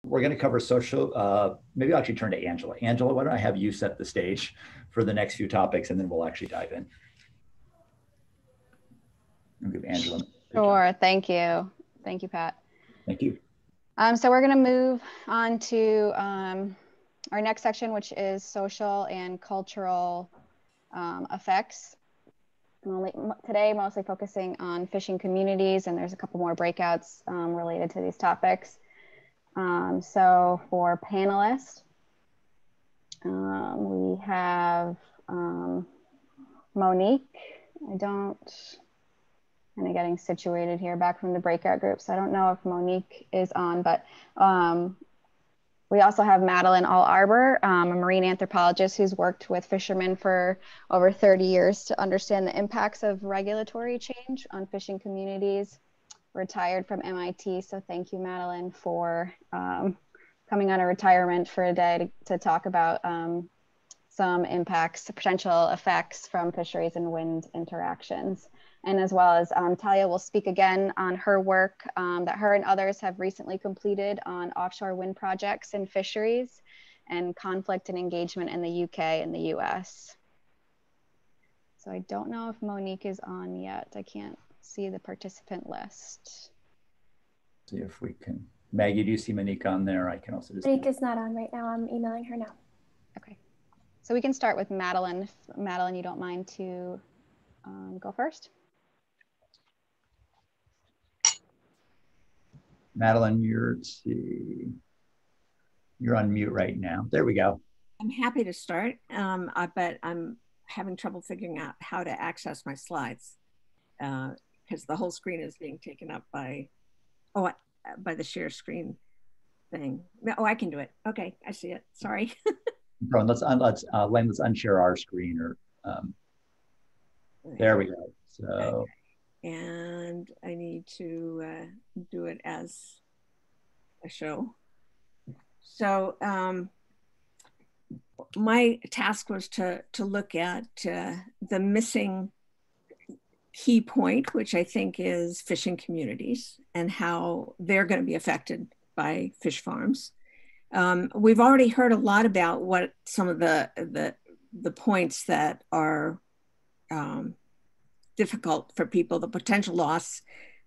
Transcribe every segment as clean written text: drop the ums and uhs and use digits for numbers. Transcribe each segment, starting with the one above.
we're going to cover social. Maybe I'll actually turn to Angela. Angela, why don't I have you set the stage for the next few topics, and then we'll actually dive in. I'll give Angela. Sure. Thank you. Thank you, Pat. Thank you. So we're going to move on to our next section, which is social and cultural effects. Today, mostly focusing on fishing communities, and there's a couple more breakouts related to these topics. So for panelists, we have Monique. Kind of getting situated here back from the breakout groups. I don't know if Monique is on, but we also have Madeline All-Arbor, a marine anthropologist who's worked with fishermen for over 30 years to understand the impacts of regulatory change on fishing communities, retired from MIT. So thank you, Madeline, for coming out of retirement for a day to talk about some impacts, potential effects from fisheries and wind interactions. And as well as Talia will speak again on her work that her and others have recently completed on offshore wind projects and fisheries and conflict and engagement in the UK and the US. So I don't know if Monique is on yet. I can't see the participant list. See if we can. Maggie, do you see Monique on there? I can also just. Monique is not on right now. I'm emailing her now. Okay. So we can start with Madeline. If Madeline, you don't mind to go first. Madeline, you're on mute right now. There we go. I'm happy to start, but I'm having trouble figuring out how to access my slides because the whole screen is being taken up by the share screen thing. Oh, I can do it. Okay, I see it. Sorry. Let's unshare our screen, or there we go. So. Okay. And I need to do it as a show. So my task was to look at the missing key point, which I think is fishing communities and how they're going to be affected by fish farms. We've already heard a lot about what some of the points that are difficult for people, the potential loss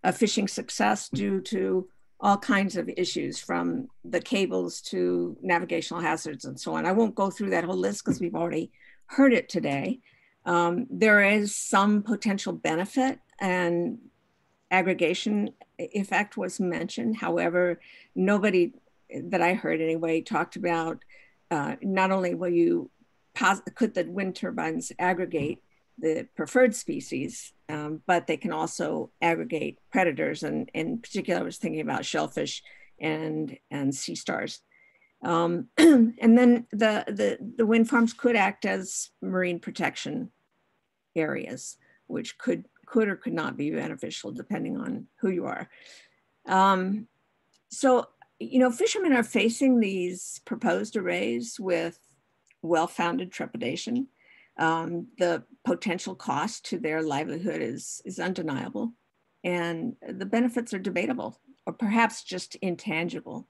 of fishing success due to all kinds of issues, from the cables to navigational hazards and so on. I won't go through that whole list because we've already heard it today. There is some potential benefit, and aggregation effect was mentioned. However, nobody that I heard anyway talked about not only could the wind turbines aggregate the preferred species, but they can also aggregate predators. And in particular, I was thinking about shellfish and sea stars. And then the wind farms could act as marine protection areas, which could or could not be beneficial depending on who you are. So, fishermen are facing these proposed arrays with well-founded trepidation. The potential cost to their livelihood is undeniable, and the benefits are debatable or perhaps just intangible.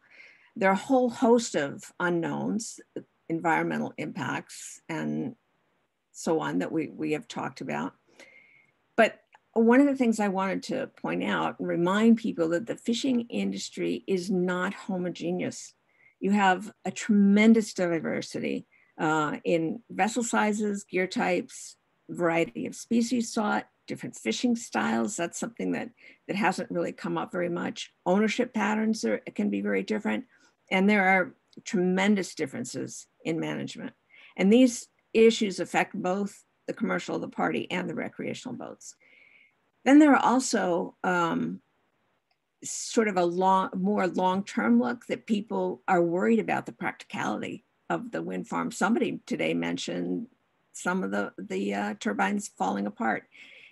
There are a whole host of unknowns, environmental impacts, and so on that we have talked about. But one of the things I wanted to point out and remind people that the fishing industry is not homogeneous. You have a tremendous diversity in vessel sizes, gear types, variety of species sought, different fishing styles. That's something that hasn't really come up very much. Ownership patterns can be very different. And there are tremendous differences in management. And these issues affect both the commercial, the party, and the recreational boats. Then there are also sort of a more long-term look that people are worried about the practicality of the wind farm. Somebody today mentioned some of the turbines falling apart.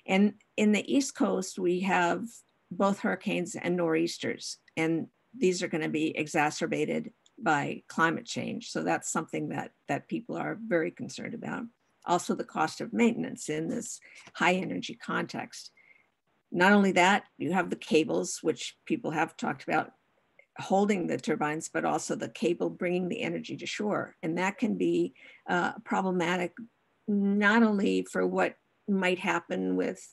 And in the East Coast, we have both hurricanes and nor'easters, and these are going to be exacerbated by climate change. So that's something that people are very concerned about. Also, the cost of maintenance in this high energy context. Not only that, you have the cables, which people have talked about holding the turbines, but also the cable bringing the energy to shore. And that can be problematic, not only for what might happen with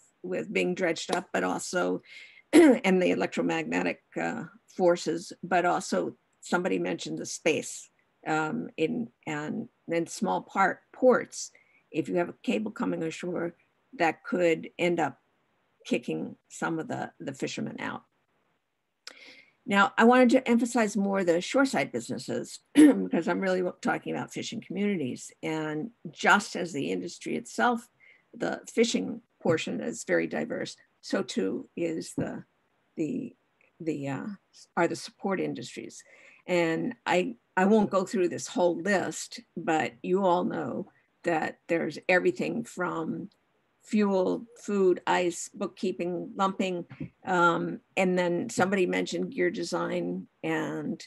being dredged up, but also, and the electromagnetic forces, but also somebody mentioned the space in small ports. If you have a cable coming ashore, that could end up kicking some of the fishermen out. Now, I wanted to emphasize more the shoreside businesses because I'm really talking about fishing communities. And just as the industry itself, the fishing portion is very diverse, so too is are the support industries. And I won't go through this whole list, but you all know that there's everything from fuel, food, ice, bookkeeping, lumping, and then somebody mentioned gear design and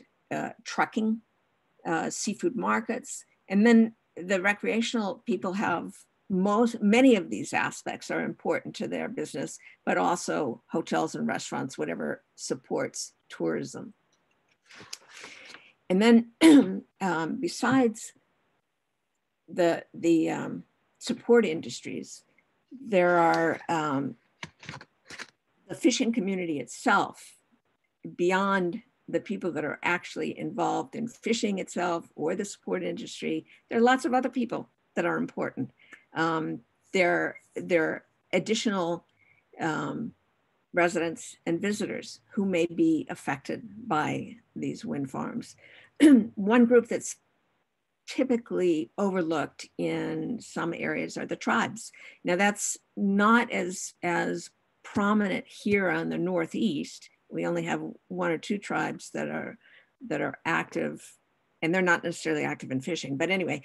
trucking, seafood markets, and then the recreational people have many of these aspects are important to their business, but also hotels and restaurants, whatever supports tourism. And then besides the support industries, there are the fishing community itself, beyond the people that are actually involved in fishing itself or the support industry. There are lots of other people that are important. There are additional residents and visitors who may be affected by these wind farms. One group that's typically overlooked in some areas are the tribes. Now that's not as prominent here on the Northeast. We only have 1 or 2 tribes that are active, and they're not necessarily active in fishing, but anyway,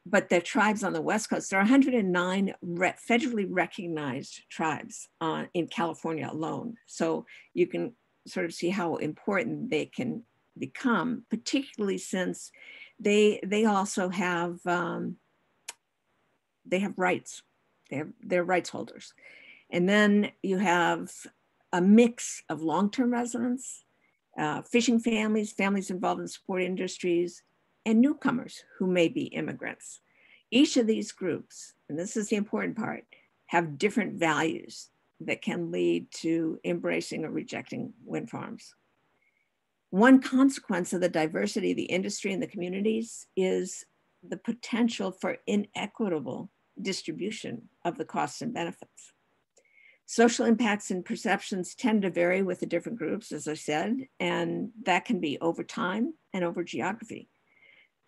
but the tribes on the West Coast, there are 109 federally recognized tribes in California alone. So you can sort of see how important they can become, particularly since they also have rights. They're rights holders. And then you have a mix of long-term residents, fishing families, families involved in support industries, and newcomers who may be immigrants. Each of these groups, and this is the important part, have different values that can lead to embracing or rejecting wind farms. One consequence of the diversity of the industry and the communities is the potential for inequitable distribution of the costs and benefits. Social impacts and perceptions tend to vary with the different groups, as I said, and that can be over time and over geography.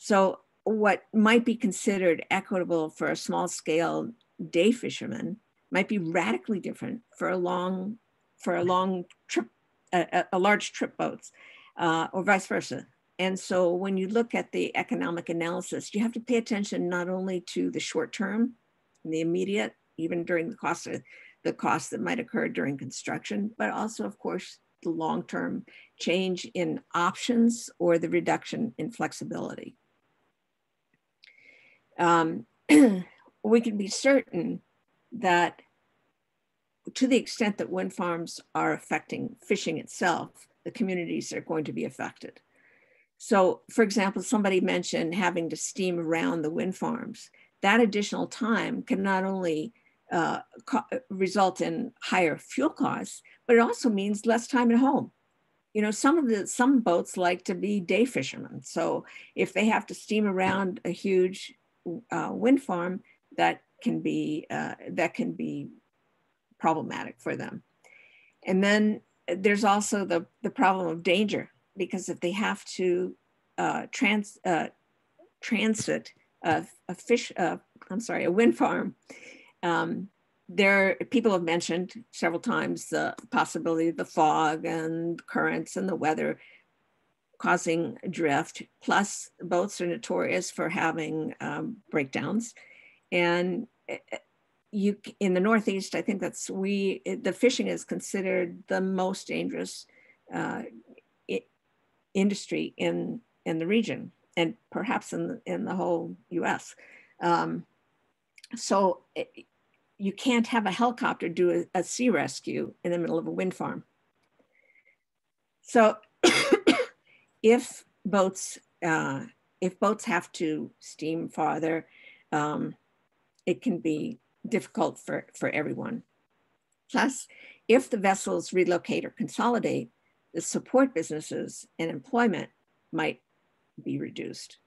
So what might be considered equitable for a small scale day fisherman might be radically different for a long trip, a large trip boats, or vice versa. And so when you look at the economic analysis, you have to pay attention not only to the short term and the immediate, even during the costs that might occur during construction, but also, of course, the long-term change in options or the reduction in flexibility. We can be certain that to the extent that wind farms are affecting fishing itself, the communities are going to be affected. So, for example, somebody mentioned having to steam around the wind farms. That additional time can not only result in higher fuel costs, but it also means less time at home. You know, some boats like to be day fishermen. So if they have to steam around a huge wind farm, that can be problematic for them. And then there's also the problem of danger, because if they have to transit a wind farm, people have mentioned several times the possibility of the fog and currents and the weather causing drift. Plus, boats are notorious for having breakdowns. And in the Northeast, I think the fishing is considered the most dangerous industry in the region, and perhaps in the whole US. So you can't have a helicopter do a sea rescue in the middle of a wind farm. So if boats have to steam farther, it can be difficult for everyone. Plus, if the vessels relocate or consolidate, the support businesses and employment might be reduced.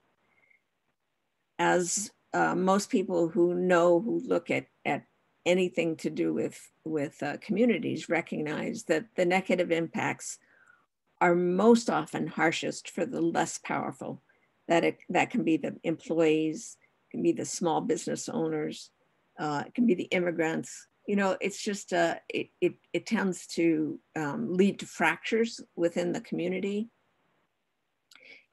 As most people who look at anything to do with communities recognize that the negative impacts are most often harshest for the less powerful. That can be the employees, can be the small business owners, it can be the immigrants. You know, it's just it tends to lead to fractures within the community,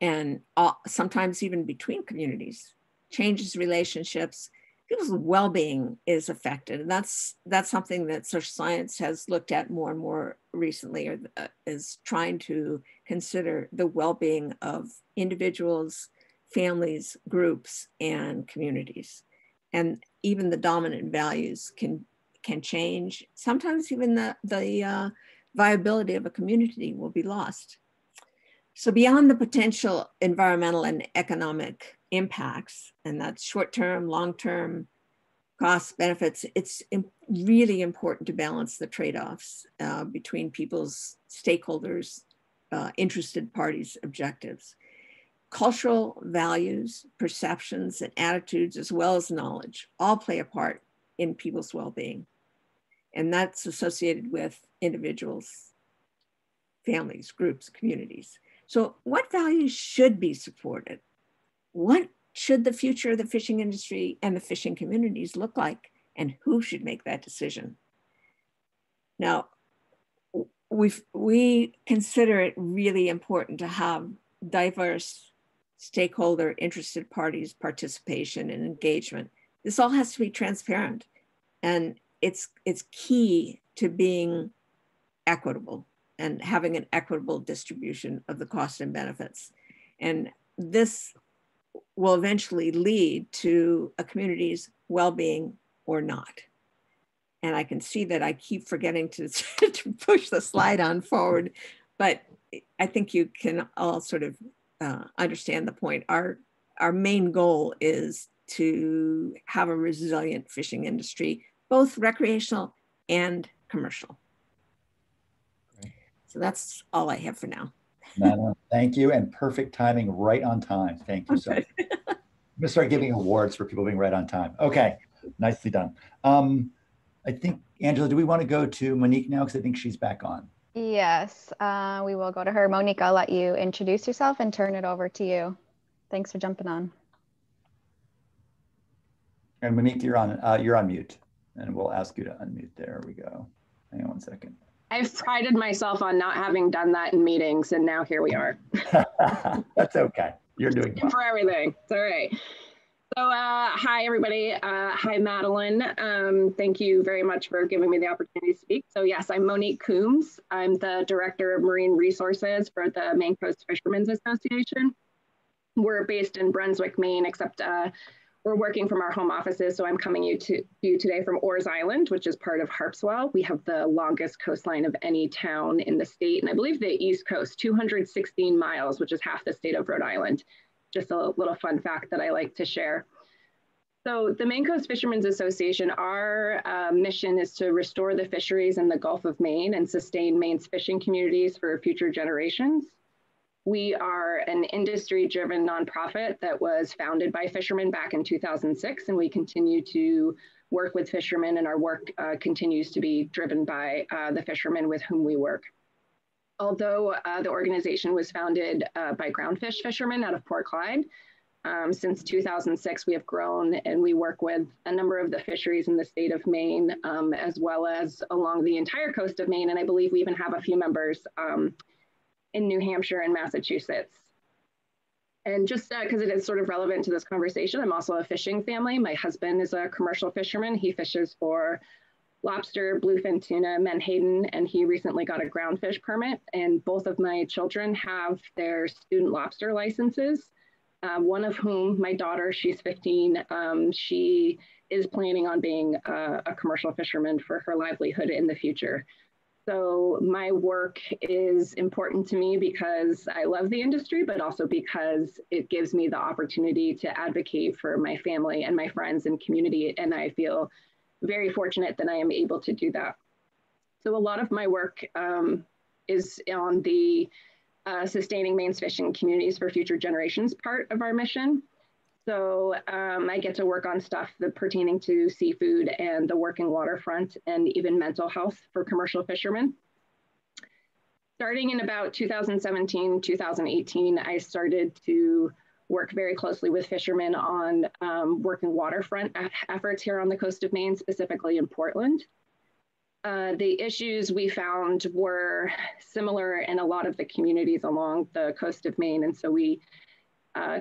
and sometimes even between communities, changes relationships. People's well-being is affected, and that's something that social science has looked at more and more recently, or is trying to consider the well-being of individuals, families, groups, and communities. And even the dominant values can change. Sometimes even the viability of a community will be lost. So beyond the potential environmental and economic impacts, and that's short-term, long-term cost benefits, it's really important to balance the trade-offs between people's stakeholders, interested parties' objectives. Cultural values, perceptions, and attitudes, as well as knowledge, all play a part in people's well-being. And that's associated with individuals, families, groups, communities. So what values should be supported? What should the future of the fishing industry and the fishing communities look like? And who should make that decision? Now, we consider it really important to have diverse stakeholder, interested parties, participation and engagement. This all has to be transparent, and it's key to being equitable and having an equitable distribution of the cost and benefits. And this will eventually lead to a community's well-being or not. And I can see that I keep forgetting to push the slide on forward, but I think you can all sort of understand the point. Our main goal is to have a resilient fishing industry, both recreational and commercial. Great. So that's all I have for now. Madeline, thank you, and perfect timing, right on time. Thank you so much. I'm gonna start giving awards for people being right on time. Okay, nicely done. I think, Angela, do we want to go to Monique now? Because I think she's back on. Yes, we will go to her. Monique, I'll let you introduce yourself and turn it over to you. Thanks for jumping on. And Monique, you're on mute, and we'll ask you to unmute. There we go. Hang on one second. I've prided myself on not having done that in meetings, and now here we are. That's okay. You're doing well. For everything. It's all right. So hi, everybody. Hi, Madeline. Thank you very much for giving me the opportunity to speak. So yes, I'm Monique Coombs. I'm the Director of Marine Resources for the Maine Coast Fishermen's Association. We're based in Brunswick, Maine, except we're working from our home offices. So I'm coming to you today from Orr's Island, which is part of Harpswell. We have the longest coastline of any town in the state. And I believe the East Coast, 216 miles, which is half the state of Rhode Island. Just a little fun fact that I like to share. So the Maine Coast Fishermen's Association, our mission is to restore the fisheries in the Gulf of Maine and sustain Maine's fishing communities for future generations. We are an industry-driven nonprofit that was founded by fishermen back in 2006, and we continue to work with fishermen, and our work continues to be driven by the fishermen with whom we work. Although the organization was founded by groundfish fishermen out of Port Clyde, since 2006, we have grown and we work with a number of the fisheries in the state of Maine, as well as along the entire coast of Maine. And I believe we even have a few members in New Hampshire and Massachusetts. And just because it is sort of relevant to this conversation, I'm also a fishing family. My husband is a commercial fisherman. He fishes for lobster, bluefin tuna, menhaden, and he recently got a groundfish permit. And both of my children have their student lobster licenses. One of whom, my daughter, she's 15, she is planning on being a commercial fisherman for her livelihood in the future. So my work is important to me because I love the industry, but also because it gives me the opportunity to advocate for my family and my friends and community. And I feel very fortunate that I am able to do that. So a lot of my work is on the sustaining Maine's fishing communities for future generations part of our mission. So I get to work on stuff that pertaining to seafood and the working waterfront and even mental health for commercial fishermen. Starting in about 2017, 2018, I started to work very closely with fishermen on working waterfront efforts here on the coast of Maine, specifically in Portland. The issues we found were similar in a lot of the communities along the coast of Maine. And so we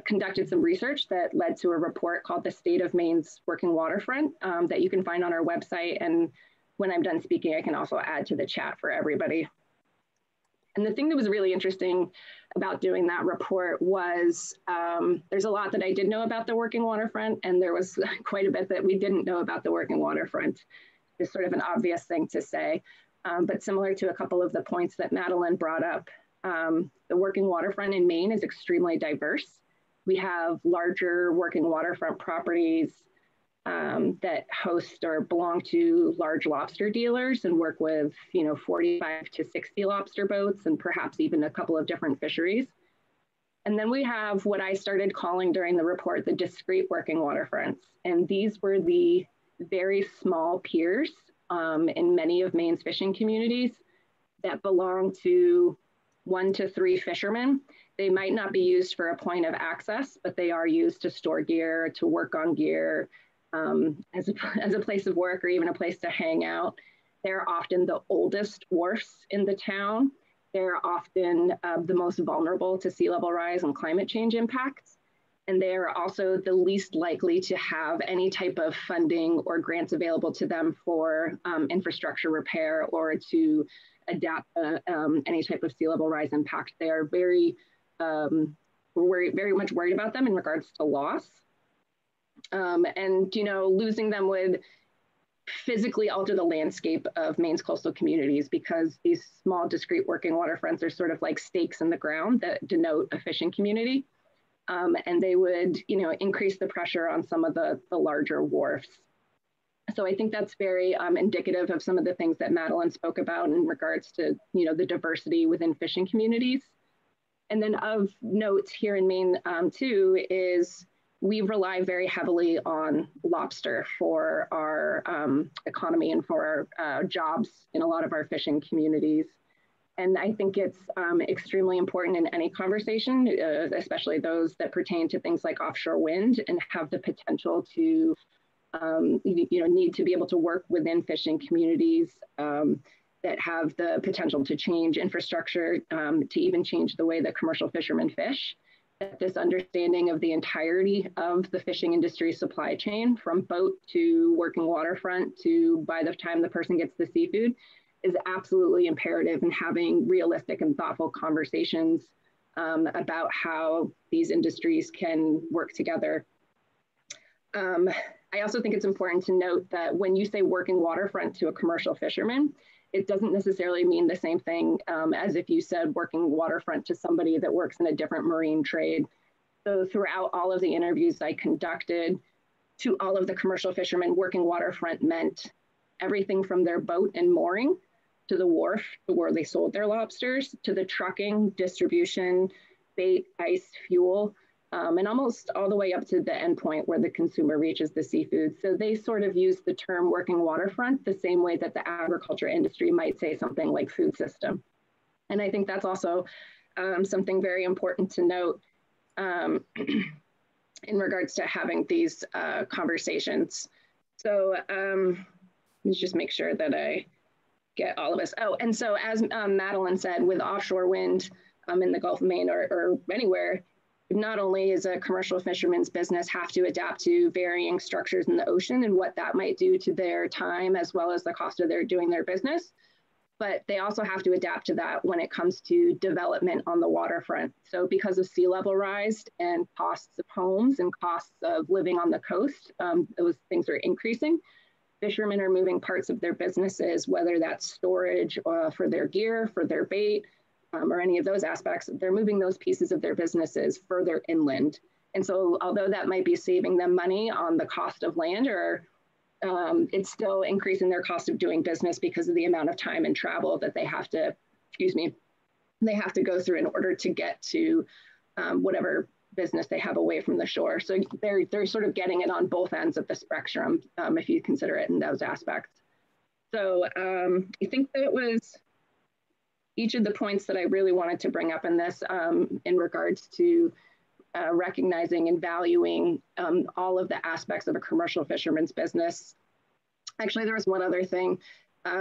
conducted some research that led to a report called The State of Maine's Working Waterfront that you can find on our website. And when I'm done speaking, I can also add to the chat for everybody. And the thing that was really interesting about doing that report was there's a lot that I did know about the working waterfront, and there was quite a bit that we didn't know about the working waterfront. It's sort of an obvious thing to say, but similar to a couple of the points that Madeline brought up, the working waterfront in Maine is extremely diverse. We have larger working waterfront properties that host or belong to large lobster dealers and work with 45 to 60 lobster boats and perhaps even a couple of different fisheries. And then we have what I started calling during the report the discrete working waterfronts. And these were the very small piers in many of Maine's fishing communities that belong to 1 to 3 fishermen. They might not be used for a point of access, but they are used to store gear, to work on gear, as a place of work or even a place to hang out. They're often the oldest wharfs in the town. They're often the most vulnerable to sea level rise and climate change impacts. And they are also the least likely to have any type of funding or grants available to them for infrastructure repair or to adapt any type of sea level rise impact. They are very much worried about them in regards to loss. And losing them would physically alter the landscape of Maine's coastal communities because these small discrete working waterfronts are sort of like stakes in the ground that denote a fishing community. And they would, increase the pressure on some of the larger wharfs. So I think that's very indicative of some of the things that Madeline spoke about in regards to, the diversity within fishing communities. And then of note here in Maine too is we rely very heavily on lobster for our economy and for our jobs in a lot of our fishing communities. And I think it's extremely important in any conversation, especially those that pertain to things like offshore wind and have the potential to, need to be able to work within fishing communities that have the potential to change infrastructure, to even change the way that commercial fishermen fish. That this understanding of the entirety of the fishing industry supply chain, from boat to working waterfront to by the time the person gets the seafood, is absolutely imperative in having realistic and thoughtful conversations about how these industries can work together. I also think it's important to note that when you say working waterfront to a commercial fisherman, it doesn't necessarily mean the same thing as if you said working waterfront to somebody that works in a different marine trade. So throughout all of the interviews I conducted to all of the commercial fishermen, working waterfront meant everything from their boat and mooring to the wharf where they sold their lobsters, to the trucking, distribution, bait, ice, fuel, and almost all the way up to the end point where the consumer reaches the seafood. So they sort of use the term working waterfront the same way that the agriculture industry might say something like food system. And I think that's also something very important to note in regards to having these conversations. So let's just make sure that I get all of us. Oh, and so as Madeline said, with offshore wind in the Gulf of Maine or anywhere, not only is a commercial fisherman's business have to adapt to varying structures in the ocean and what that might do to their time as well as the cost of their doing their business, but they also have to adapt to that when it comes to development on the waterfront. So because of sea level rise and costs of homes and costs of living on the coast, those things are increasing. Fishermen are moving parts of their businesses, whether that's storage for their gear, for their bait, or any of those aspects. They're moving those pieces of their businesses further inland. And so although that might be saving them money on the cost of land, or it's still increasing their cost of doing business because of the amount of time and travel that they have to, they have to go through in order to get to whatever business they have away from the shore. So they're sort of getting it on both ends of the spectrum, if you consider it in those aspects. So I think that was each of the points that I really wanted to bring up in this in regards to recognizing and valuing all of the aspects of a commercial fisherman's business. Actually, there was one other thing.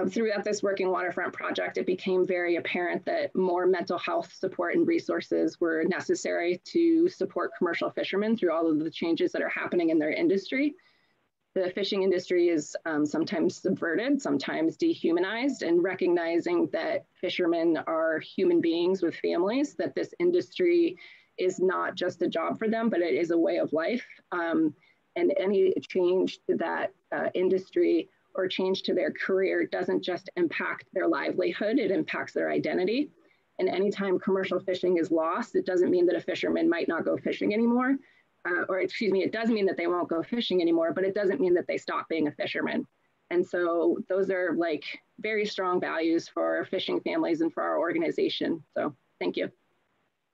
Throughout this Working Waterfront project, it became very apparent that more mental health support and resources were necessary to support commercial fishermen through all of the changes that are happening in their industry. The fishing industry is sometimes subverted, sometimes dehumanized, and recognizing that fishermen are human beings with families, that this industry is not just a job for them, but it is a way of life. And any change to that industry or change to their career doesn't just impact their livelihood, it impacts their identity. And anytime commercial fishing is lost, it doesn't mean that a fisherman might not go fishing anymore. It does mean that they won't go fishing anymore, but it doesn't mean that they stop being a fisherman. And so those are like very strong values for fishing families and for our organization. So thank you.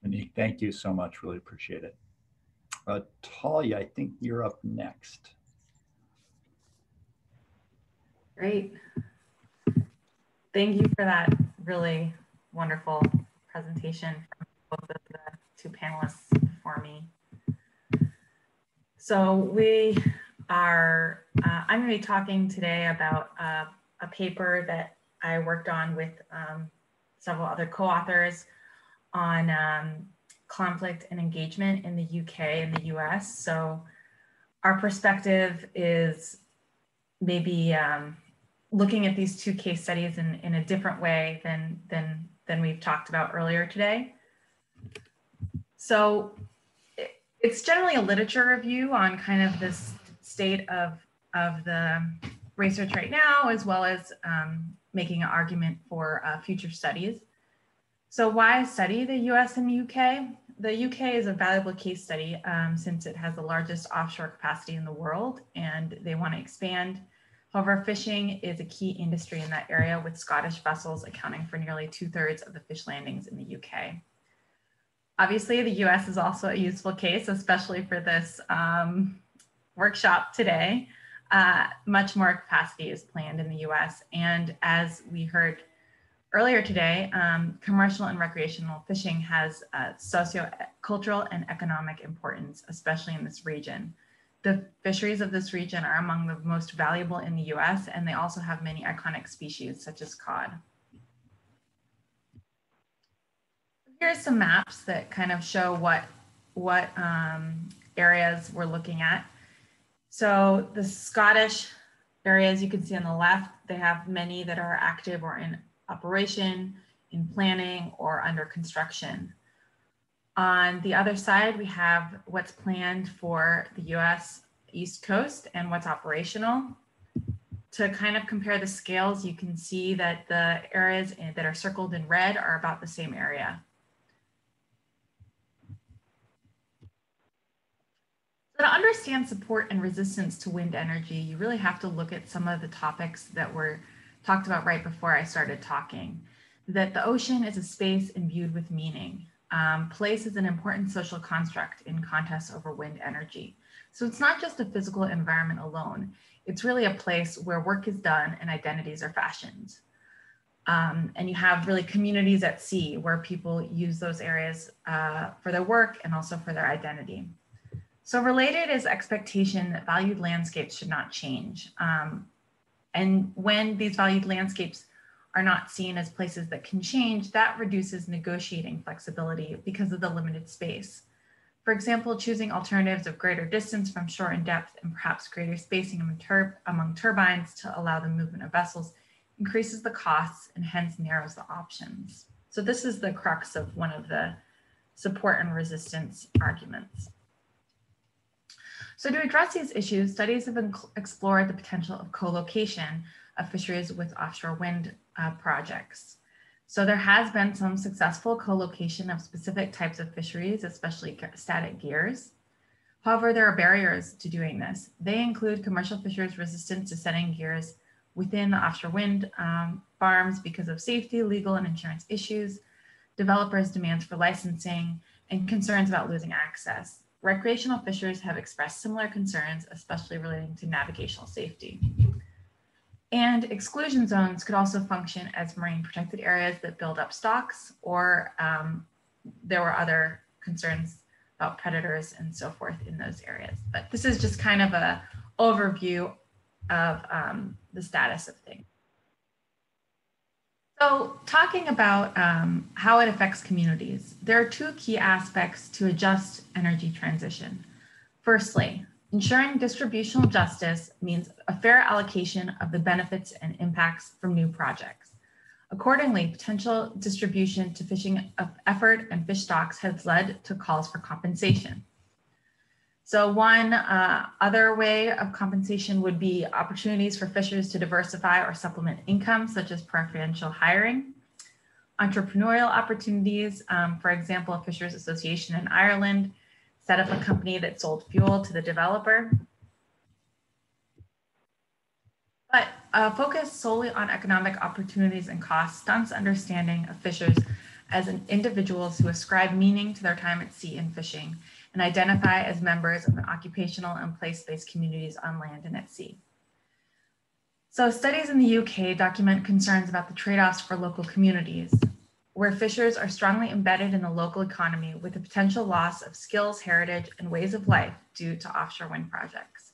Monique, thank you so much. Really appreciate it. Talia, I think you're up next. Great. Thank you for that really wonderful presentation from both of the two panelists before me. So we are, I'm going to be talking today about a paper that I worked on with several other co-authors on conflict and engagement in the UK and the US. So our perspective is maybe looking at these two case studies in a different way than we've talked about earlier today. So it's generally a literature review on kind of this state of the research right now, as well as making an argument for future studies. So why study the US and the UK? The UK is a valuable case study since it has the largest offshore capacity in the world and they want to expand. However, fishing is a key industry in that area, with Scottish vessels accounting for nearly 2/3 of the fish landings in the UK. Obviously, the US is also a useful case, especially for this workshop today. Much more capacity is planned in the US. And as we heard earlier today, commercial and recreational fishing has socio-cultural and economic importance, especially in this region. The fisheries of this region are among the most valuable in the US, and they also have many iconic species such as cod. Here's some maps that kind of show what areas we're looking at. So the Scottish areas you can see on the left, they have many that are active or in operation, in planning, or under construction. On the other side, we have what's planned for the US East Coast and what's operational. To kind of compare the scales, you can see that the areas that are circled in red are about the same area. So to understand support and resistance to wind energy, you really have to look at some of the topics that were talked about right before I started talking. That the ocean is a space imbued with meaning. Place is an important social construct in contests over wind energy. So it's not just a physical environment alone. It's really a place where work is done and identities are fashioned. And you have really communities at sea where people use those areas for their work and also for their identity. So related is expectation that valued landscapes should not change. And when these valued landscapes are not seen as places that can change, that reduces negotiating flexibility because of the limited space. For example, choosing alternatives of greater distance from shore and depth and perhaps greater spacing among turbines to allow the movement of vessels increases the costs and hence narrows the options. So this is the crux of one of the support and resistance arguments. So to address these issues, studies have explored the potential of co-location of fisheries with offshore wind projects. So there has been some successful co-location of specific types of fisheries, especially static gears. However, there are barriers to doing this. They include commercial fishers' resistance to setting gears within the offshore wind farms because of safety, legal, and insurance issues, developers' demands for licensing, and concerns about losing access. Recreational fishers have expressed similar concerns, especially relating to navigational safety. And exclusion zones could also function as marine protected areas that build up stocks, or there were other concerns about predators and so forth in those areas. But this is just kind of an overview of the status of things. So talking about how it affects communities, there are two key aspects to a just energy transition. Firstly, ensuring distributional justice means a fair allocation of the benefits and impacts from new projects. Accordingly, potential distribution to fishing effort and fish stocks has led to calls for compensation. So one other way of compensation would be opportunities for fishers to diversify or supplement income, such as preferential hiring. Entrepreneurial opportunities, for example, a Fishers Association in Ireland set up a company that sold fuel to the developer. But focus solely on economic opportunities and costs stunts understanding of fishers as individuals who ascribe meaning to their time at sea and fishing and identify as members of an occupational and place-based communities on land and at sea. So studies in the UK document concerns about the trade-offs for local communities, where fishers are strongly embedded in the local economy with the potential loss of skills, heritage, and ways of life due to offshore wind projects.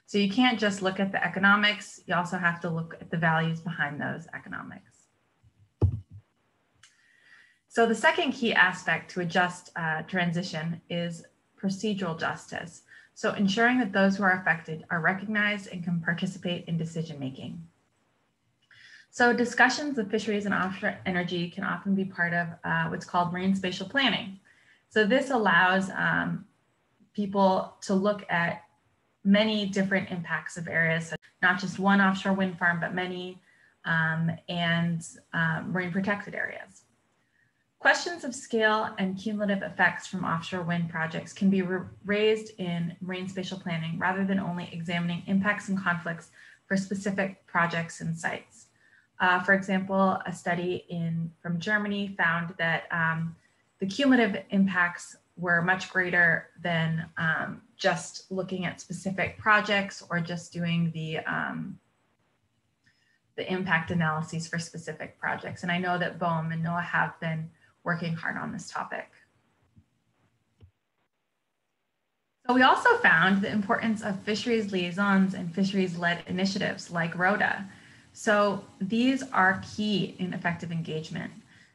So you can't just look at the economics, you also have to look at the values behind those economics. So the second key aspect to a just transition is procedural justice. So ensuring that those who are affected are recognized and can participate in decision-making. So discussions of fisheries and offshore energy can often be part of what's called marine spatial planning. So this allows people to look at many different impacts of areas, not just one offshore wind farm, but many, and marine protected areas. Questions of scale and cumulative effects from offshore wind projects can be raised in marine spatial planning rather than only examining impacts and conflicts for specific projects and sites. For example, a study from Germany found that the cumulative impacts were much greater than just looking at specific projects or just doing the impact analyses for specific projects. And I know that BOEM and NOAA have been working hard on this topic. So we also found the importance of fisheries liaisons and fisheries-led initiatives like RODA. So these are key in effective engagement.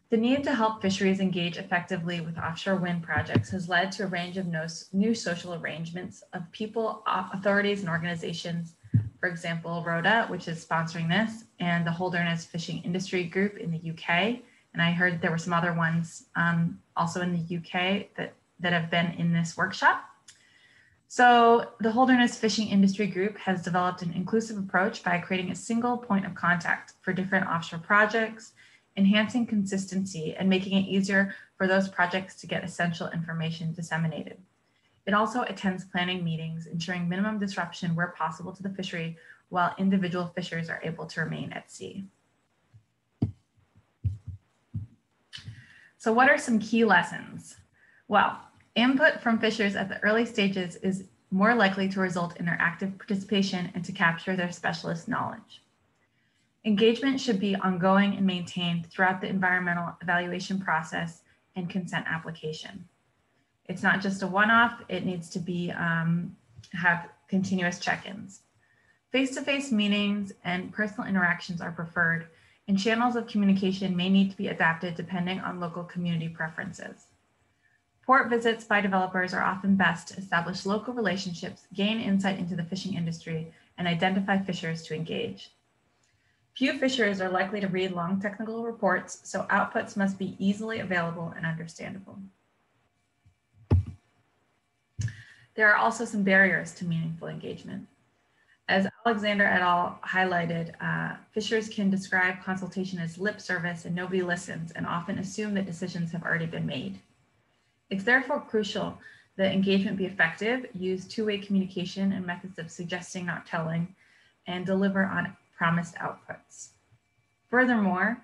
The need to help fisheries engage effectively with offshore wind projects has led to a range of new social arrangements of people, authorities, and organizations. For example, RODA, which is sponsoring this, and the Holderness Fishing Industry Group in the UK. And I heard there were some other ones also in the UK that have been in this workshop. So the Holderness Fishing Industry Group has developed an inclusive approach by creating a single point of contact for different offshore projects, enhancing consistency and making it easier for those projects to get essential information disseminated. It also attends planning meetings, ensuring minimum disruption where possible to the fishery, while individual fishers are able to remain at sea. So what are some key lessons? Well, input from fishers at the early stages is more likely to result in their active participation and to capture their specialist knowledge. Engagement should be ongoing and maintained throughout the environmental evaluation process and consent application. It's not just a one-off, it needs to be have continuous check-ins. Face-to-face meetings and personal interactions are preferred, and channels of communication may need to be adapted depending on local community preferences. Port visits by developers are often best to establish local relationships, gain insight into the fishing industry, and identify fishers to engage. Few fishers are likely to read long technical reports, so outputs must be easily available and understandable. There are also some barriers to meaningful engagement. As Alexander et al. Highlighted, fishers can describe consultation as lip service and nobody listens and often assume that decisions have already been made. It's therefore crucial that engagement be effective, use two-way communication and methods of suggesting, not telling, and deliver on promised outputs. Furthermore,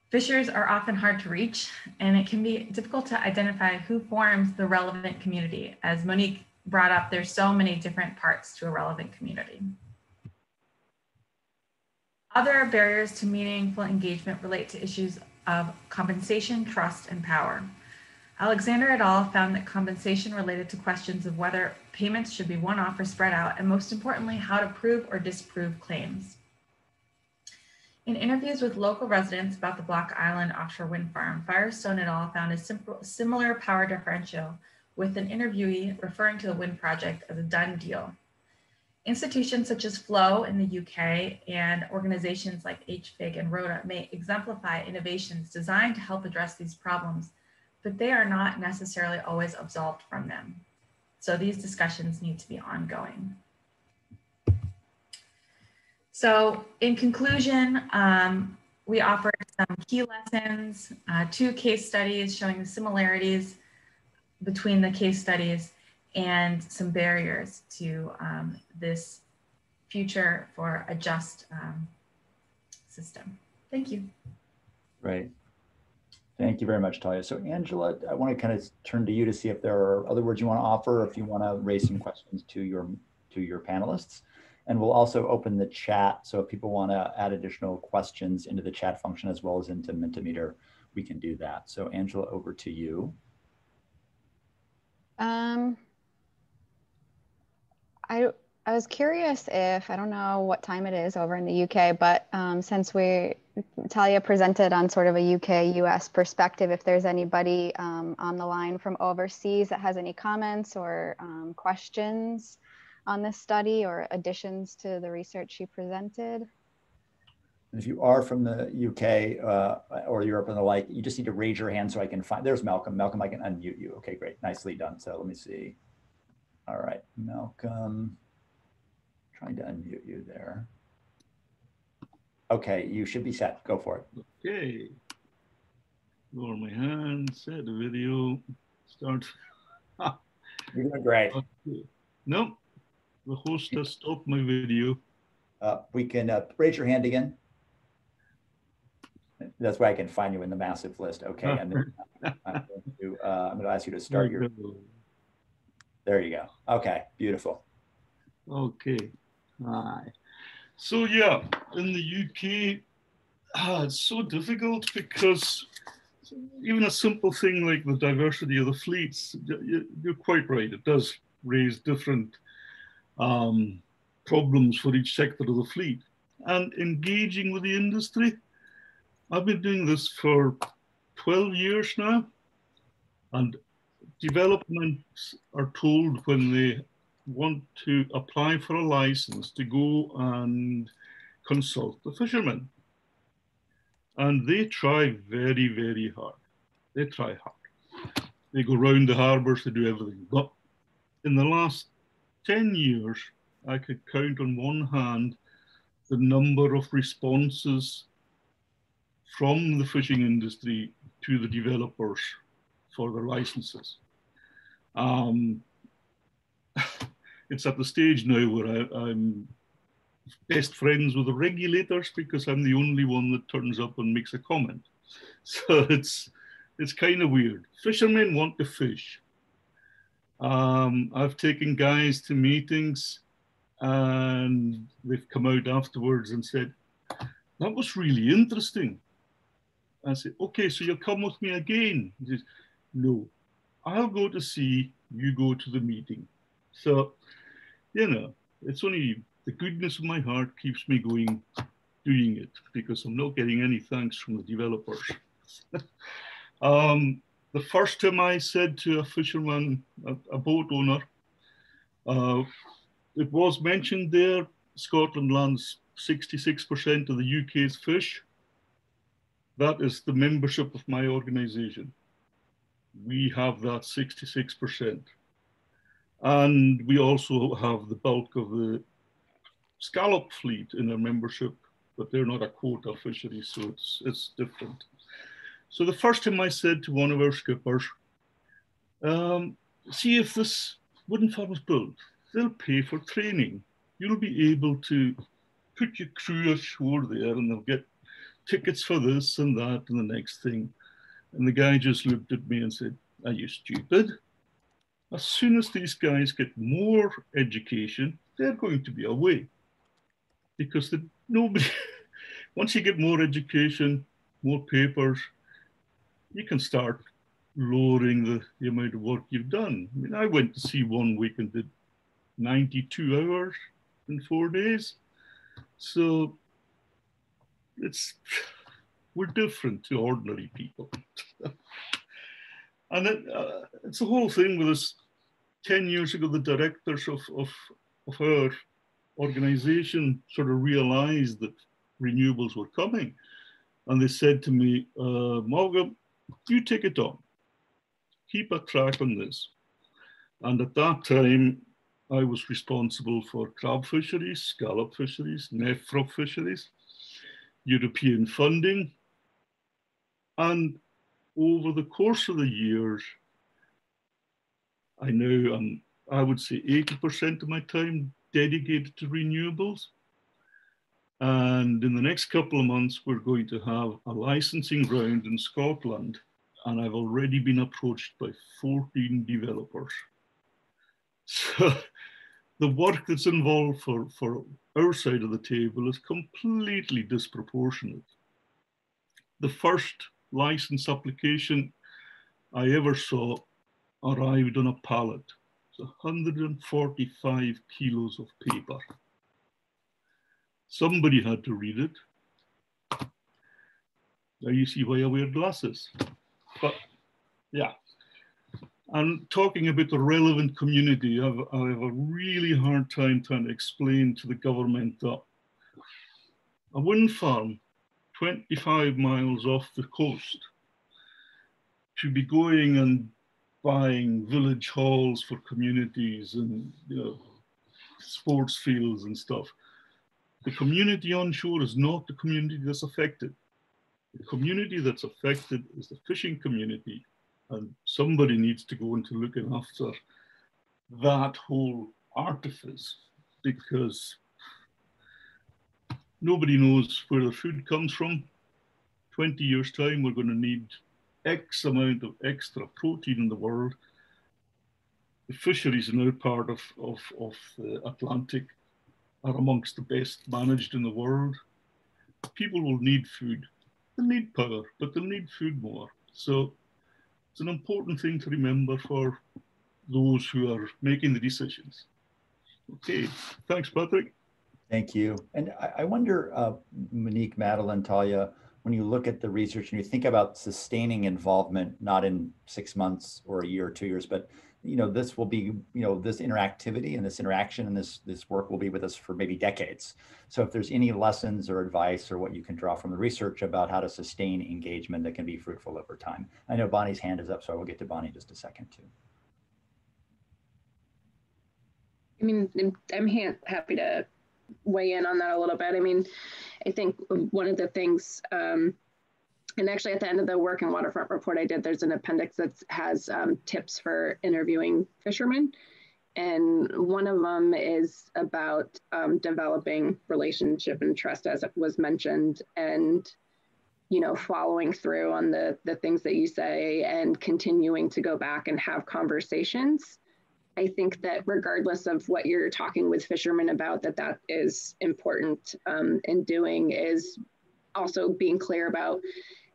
fishers are often hard to reach, and it can be difficult to identify who forms the relevant community. As Monique brought up, there's so many different parts to a relevant community. Other barriers to meaningful engagement relate to issues of compensation, trust, and power. Alexander et al. Found that compensation related to questions of whether payments should be one-off or spread out, and most importantly, how to prove or disprove claims. In interviews with local residents about the Block Island offshore wind farm, Firestone et al. Found a similar power differential, with an interviewee referring to the wind project as a done deal. Institutions such as Flow in the UK and organizations like HFIG and Rhoda may exemplify innovations designed to help address these problems, but they are not necessarily always absolved from them. So these discussions need to be ongoing. So in conclusion, we offered some key lessons, 2 case studies showing the similarities between the case studies and some barriers to this future for a just system. Thank you. Right. Thank you very much, Talia. So Angela, I want to kind of turn to you to see if there are other words you want to offer, if you want to raise some questions to your panelists. And we'll also open the chat. So if people want to add additional questions into the chat function as well as into Mentimeter, we can do that. So Angela, over to you. I was curious if, I don't know what time it is over in the UK, but since Talia presented on sort of a UK-US perspective, if there's anybody on the line from overseas that has any comments or questions on this study or additions to the research she presented. And if you are from the UK or Europe and the like, you just need to raise your hand so I can find, there's Malcolm. Malcolm, I can unmute you. Okay, great, nicely done. So let me see. All right, Malcolm, trying to unmute you there. Okay, you should be set, go for it. Okay, lower my hand, set the video, start. You're doing great. Okay. No, the host has stopped my video. We can raise your hand again. That's why I can find you in the massive list. Okay, and then I'm going to ask you to start your. There you go. Okay, beautiful. Okay, hi. So yeah, in the UK, it's so difficult because even a simple thing like the diversity of the fleets, you're quite right, it does raise different problems for each sector of the fleet. And engaging with the industry, I've been doing this for 12 years now, and developments are told when they want to apply for a license to go and consult the fishermen. And they try very, very hard. They try hard. They go round the harbours to do everything. But in the last 10 years, I could count on one hand the number of responses from the fishing industry to the developers for their licenses. It's at the stage now where I'm best friends with the regulators because I'm the only one that turns up and makes a comment. So it's kind of weird. Fishermen want to fish. I've taken guys to meetings and they've come out afterwards and said, that was really interesting. I said, okay, so you'll come with me again? He says, no, I'll go to sea, you go to the meeting. So, you know, it's only the goodness of my heart keeps me going, doing it, because I'm not getting any thanks from the developers. The first time I said to a fisherman, a boat owner, it was mentioned there, Scotland lands 66% of the UK's fish. That is the membership of my organization. We have that 66%. And we also have the bulk of the scallop fleet in our membership, but they're not a quota fishery, so it's different. So the first time I said to one of our skippers, see if this wooden farm is built, they'll pay for training. You'll be able to put your crew ashore there and they'll get tickets for this and that and the next thing. And the guy just looked at me and said, are you stupid? As soon as these guys get more education, they're going to be away. Because nobody, once you get more education, more papers, you can start lowering the amount of work you've done. I mean, I went to sea one week and did 92 hours in 4 days. So we're different to ordinary people. And it's the whole thing with us. 10 years ago, the directors of our organization sort of realized that renewables were coming. And they said to me, Morgan, you take it on. Keep a track on this. And at that time, I was responsible for crab fisheries, scallop fisheries, nephro fisheries, European funding. And over the course of the years, I would say 80% of my time dedicated to renewables. And in the next couple of months, we're going to have a licensing round in Scotland. And I've already been approached by 14 developers. So the work that's involved for our side of the table is completely disproportionate. The first license application I ever saw arrived on a pallet. It's 145 kilos of paper. Somebody had to read it. Now you see why I wear glasses. But yeah. And talking about the relevant community, I have a really hard time trying to explain to the government that a wind farm 25 miles off the coast should be going and buying village halls for communities and sports fields and stuff. The community on shore is not the community that's affected. The community that's affected is the fishing community. And somebody needs to go into looking after that whole artifice, because nobody knows where the food comes from. 20 years' time, we're going to need X amount of extra protein in the world. The fisheries in our part of the Atlantic are amongst the best managed in the world. People will need food. They'll need power, but they'll need food more. So it's an important thing to remember for those who are making the decisions. Okay, thanks, Patrick. Thank you. And I wonder, Monique, Madeline, Talia, when you look at the research and you think about sustaining involvement, not in 6 months or a year or 2 years, but this will be, this interactivity and this interaction and this work will be with us for maybe decades. So if there's any lessons or advice or what you can draw from the research about how to sustain engagement that can be fruitful over time. I know Bonnie's hand is up, so I will get to Bonnie in just a second too. I mean, I'm happy to weigh in on that a little bit. I mean, I think one of the things, and actually at the end of the Work and Waterfront report I did, there's an appendix that has tips for interviewing fishermen. And one of them is about developing relationship and trust, as it was mentioned, and following through on the things that you say and continuing to go back and have conversations. I think that regardless of what you're talking with fishermen about, that is important in doing, is also being clear about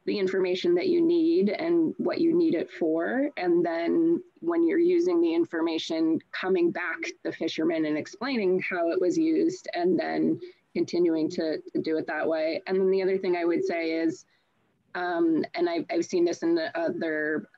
the information that you need and what you need it for. And then when you're using the information, coming back to the fishermen and explaining how it was used, and then continuing to do it that way. And then the other thing I would say is, and I've seen this in the other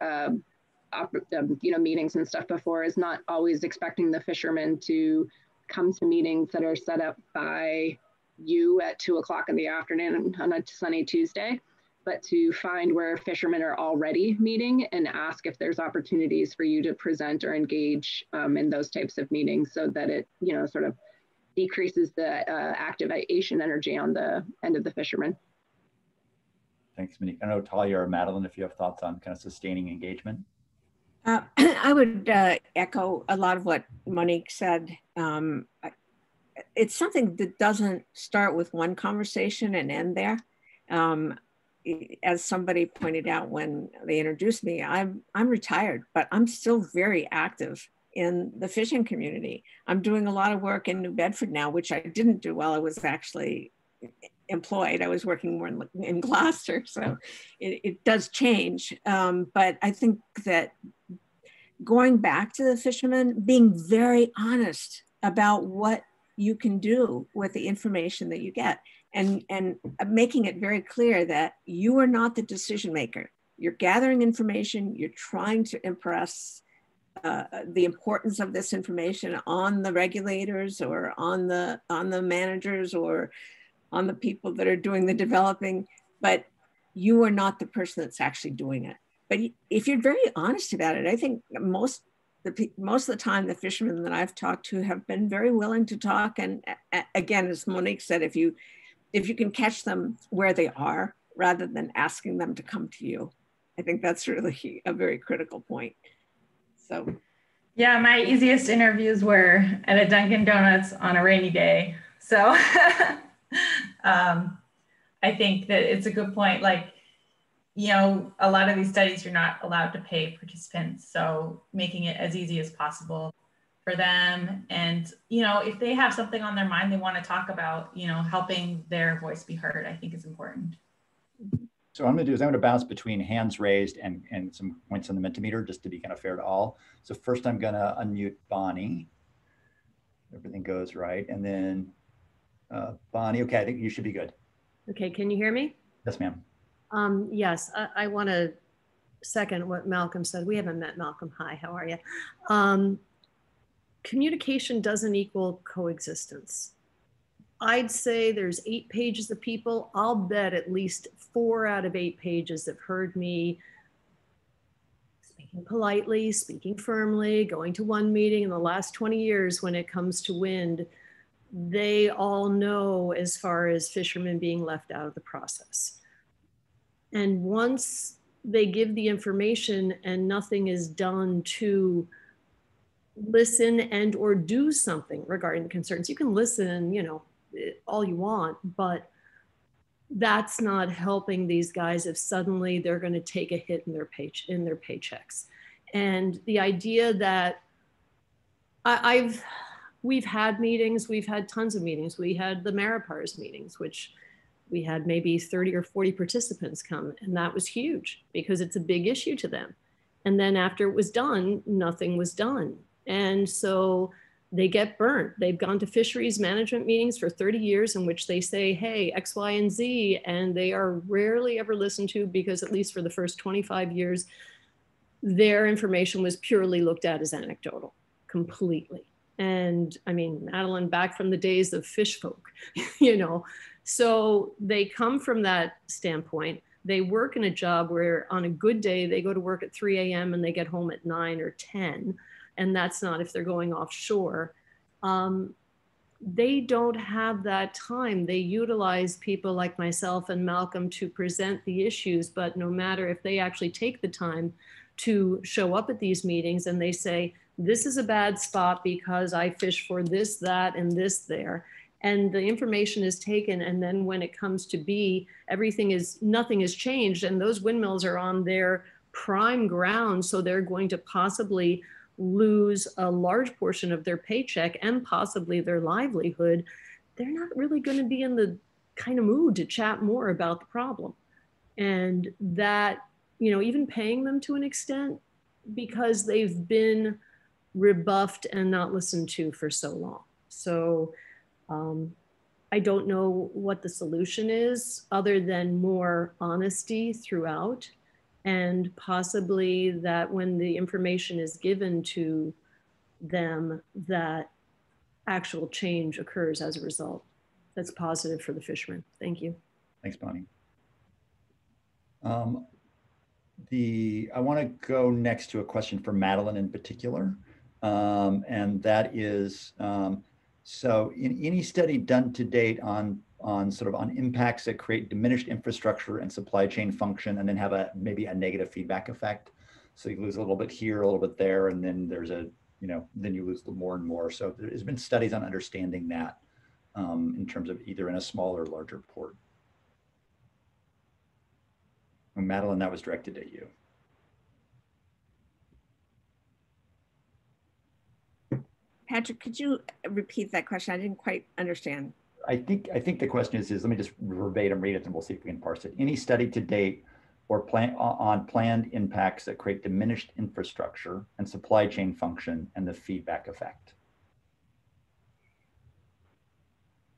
meetings and stuff before, is not always expecting the fishermen to come to meetings that are set up by you at 2 o'clock in the afternoon on a sunny Tuesday. but to find where fishermen are already meeting and ask if there's opportunities for you to present or engage in those types of meetings, so that it, sort of decreases the activation energy on the end of the fishermen. Thanks, Monique. I know Talia or Madeline, if you have thoughts on kind of sustaining engagement. I would echo a lot of what Monique said. It's something that doesn't start with one conversation and end there. As somebody pointed out when they introduced me, I'm retired, but I'm still very active in the fishing community. I'm doing a lot of work in New Bedford now, which I didn't do while I was actually employed. I was working more in Gloucester, so it does change. But I think that going back to the fishermen, being very honest about what you can do with the information that you get, and making it very clear that you are not the decision maker. You're gathering information, you're trying to impress the importance of this information on the regulators or on the managers or on the people that are doing the developing, but you are not the person that's actually doing it. But if you're very honest about it, I think most of the time the fishermen that I've talked to have been very willing to talk. And again, as Monique said, if you can catch them where they are rather than asking them to come to you, I think that's really a very critical point. So, yeah, my easiest interviews were at a Dunkin' Donuts on a rainy day. So I think that it's a good point. Like, a lot of these studies, you're not allowed to pay participants. So making it as easy as possible for them. And, if they have something on their mind they want to talk about, helping their voice be heard, I think is important. So what I'm going to do is I'm going to bounce between hands raised and some points on the Mentimeter, just to be kind of fair to all. So first I'm going to unmute Bonnie. Everything goes right. And then Bonnie, okay, I think you should be good. Okay, can you hear me? Yes, ma'am. Yes, I want to second what Malcolm said. We haven't met Malcolm. Hi, how are you? Communication doesn't equal coexistence. I'd say there's 8 pages of people. I'll bet at least 4 out of 8 pages have heard me speaking politely, speaking firmly, going to one meeting in the last 20 years when it comes to wind. They all know as far as fishermen being left out of the process. And once they give the information and nothing is done to listen and or do something regarding the concerns, you can listen, all you want, but that's not helping these guys if suddenly they're going to take a hit in their paychecks. And the idea that we've had meetings, we've had tons of meetings. We had the Maripars meetings, which we had maybe 30 or 40 participants come, and that was huge because it's a big issue to them. And then after it was done, nothing was done. And so they get burnt. They've gone to fisheries management meetings for 30 years in which they say, hey, X, Y, and Z, and they are rarely ever listened to because at least for the first 25 years, their information was purely looked at as anecdotal, completely. And I mean, Madeline, back from the days of fish folk, so they come from that standpoint. They work in a job where on a good day, they go to work at 3 a.m. and they get home at 9 or 10. And that's not if they're going offshore. They don't have that time. They utilize people like myself and Malcolm to present the issues, but no matter if they actually take the time to show up at these meetings and they say, this is a bad spot because I fish for this, that, and this there. And the information is taken. And then when it comes to be, nothing has changed. And those windmills are on their prime ground. So they're going to possibly lose a large portion of their paycheck and possibly their livelihood. They're not really going to be in the kind of mood to chat more about the problem. And that, even paying them to an extent because they've been rebuffed and not listened to for so long. So I don't know what the solution is other than more honesty throughout, and possibly that when the information is given to them, that actual change occurs as a result. That's positive for the fishermen. Thank you. Thanks, Bonnie. I want to go next to a question for Madeline in particular. And that is, so in any study done to date on impacts that create diminished infrastructure and supply chain function, and then have maybe a negative feedback effect. So you lose a little bit here, a little bit there, and then there's then you lose more and more. So there's been studies on understanding that in terms of either in a small or larger port. And Madeline, that was directed at you. Patrick, could you repeat that question? I didn't quite understand. I think the question is let me just verbatim read it and we'll see if we can parse it. Any study to date or on planned impacts that create diminished infrastructure and supply chain function and the feedback effect?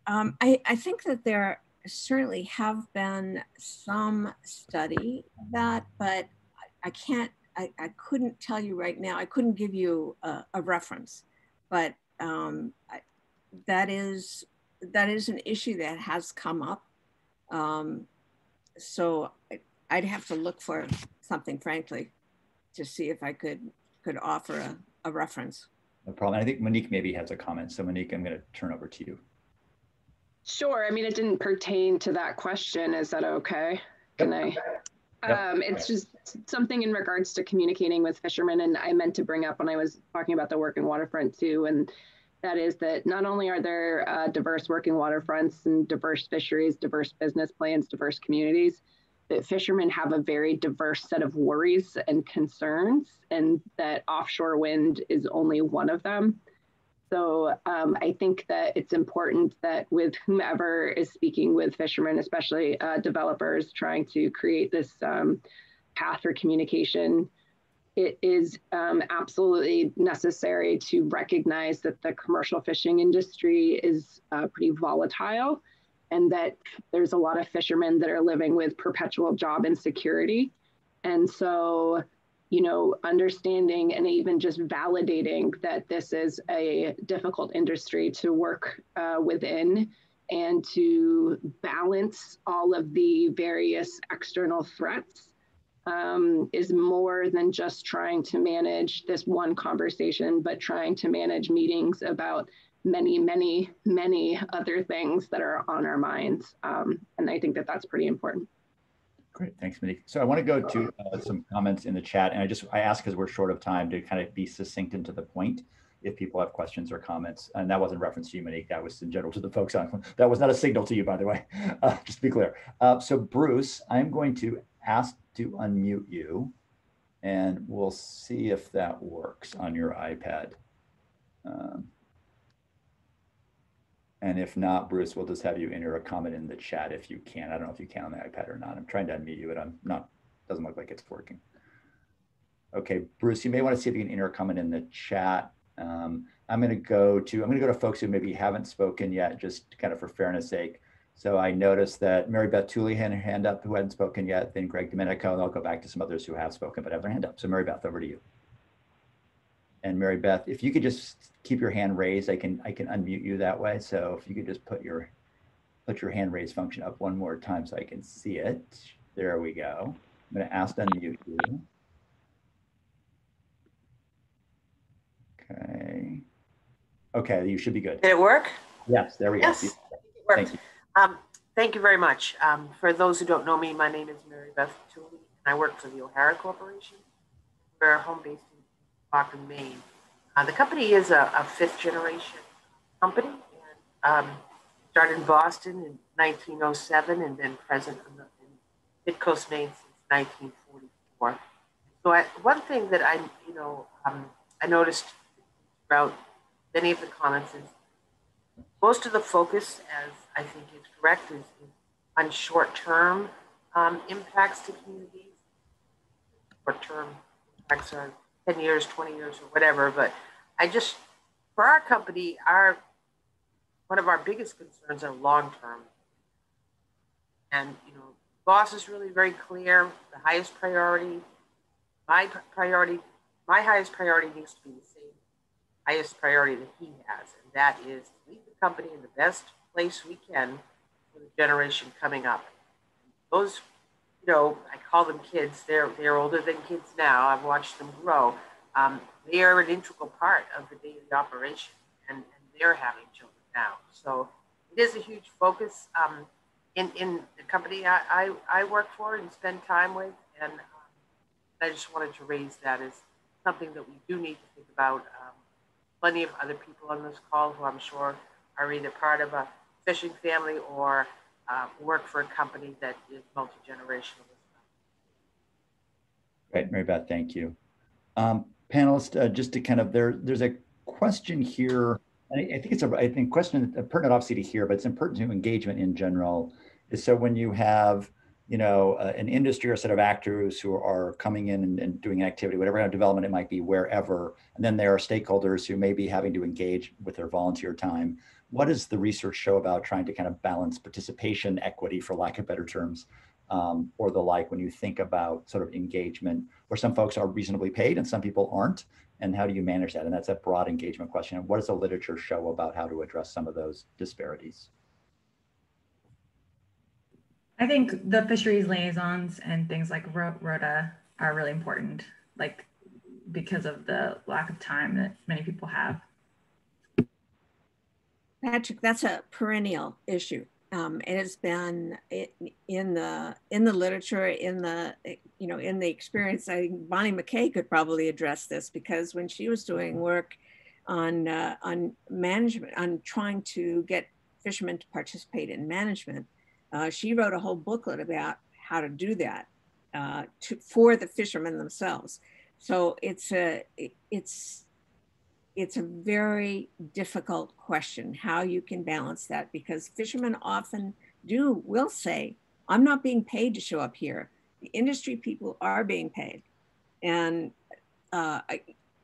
I think that there certainly have been some study of that, but I couldn't tell you right now. I couldn't give you a reference, but that is an issue that has come up. So I'd have to look for something, frankly, to see if I could offer a reference. No problem. I think Monique maybe has a comment. So Monique, I'm going to turn over to you. Sure. I mean, it didn't pertain to that question. Is that okay? Can I? Yep. It's just something in regards to communicating with fishermen, and I meant to bring up when I was talking about the working waterfront too, and that is that not only are there diverse working waterfronts and diverse fisheries, diverse business plans, diverse communities, but fishermen have a very diverse set of worries and concerns, and that offshore wind is only one of them. So I think that it's important that with whomever is speaking with fishermen, especially developers trying to create this path for communication, it is absolutely necessary to recognize that the commercial fishing industry is pretty volatile, and that there's a lot of fishermen that are living with perpetual job insecurity. And so, understanding and even just validating that this is a difficult industry to work within, and to balance all of the various external threats is more than just trying to manage this one conversation, but trying to manage meetings about many, many, many other things that are on our minds. And I think that that's pretty important. Great, thanks, Monique. So I want to go to some comments in the chat, and I ask because we're short of time to kind of be succinct and to the point if people have questions or comments. And that wasn't reference to you, Monique, that was in general to the folks on. That was not a signal to you, by the way, just to be clear. So Bruce, I'm going to ask to unmute you, and we'll see if that works on your iPad. And if not, Bruce, we'll just have you enter a comment in the chat if you can. I don't know if you can on the iPad or not. I'm trying to unmute you, but I'm not, doesn't look like it's working. Okay, Bruce, you may want to see if you can enter a comment in the chat. I'm going to go to folks who maybe haven't spoken yet, just kind of for fairness sake. So I noticed that Mary Beth Tooley had her hand up who hadn't spoken yet, then Greg Domenico, and I'll go back to some others who have spoken but have their hand up. So Mary Beth, over to you. And Mary Beth, if you could just keep your hand raised, I can unmute you that way. So if you could just put your hand raise function up one more time so I can see it. There we go. I'm going to ask to unmute you. Okay. Okay, you should be good. Did it work? Yes, there we go. Yes, it worked. Thank you. Thank you very much. For those who don't know me, my name is Mary Beth Tooley, and I work for the O'Hara Corporation. We're home based in Rockland, Maine. The company is a fifth generation company, and started in Boston in 1907 and been present in Mid-Coast, Maine since 1944. So one thing that I noticed throughout many of the comments is most of the focus, as I think is correct, is on short-term impacts to communities. Short-term impacts are 10 years, 20 years, or whatever. But for our company, one of our biggest concerns are long-term. And, boss is really very clear. The highest priority, my highest priority needs to be the same highest priority that he has. And that is to leave the company in the best place we can for the generation coming up. Those, I call them kids. They're older than kids now. I've watched them grow. They are an integral part of the daily operation, and they're having children now. So it is a huge focus in the company I work for and spend time with. And I just wanted to raise that as something that we do need to think about. Plenty of other people on this call who I'm sure are either part of a fishing family or work for a company that is multi-generational. Great, Mary Beth, thank you. Panelists, just to kind of, there's a question here. I think it's a question pertinent obviously to hear, but it's important to engagement in general. Is so when you have, an industry or set of actors who are coming in and doing activity, whatever kind of development it might be, wherever, and then there are stakeholders who may be having to engage with their volunteer time. What does the research show about trying to kind of balance participation equity, for lack of better terms, or the like, when you think about sort of engagement, where some folks are reasonably paid and some people aren't, and how do you manage that? And that's a broad engagement question. And what does the literature show about how to address some of those disparities? I think the fisheries liaisons and things like ROTA are really important, like because of the lack of time that many people have. Patrick, that's a perennial issue. It has been in the literature, in the experience. I think Bonnie McKay could probably address this, because when she was doing work on management, on trying to get fishermen to participate in management, she wrote a whole booklet about how to do that for the fishermen themselves. So it's a very difficult question, how you can balance that, because fishermen often will say, I'm not being paid to show up here. The industry people are being paid. And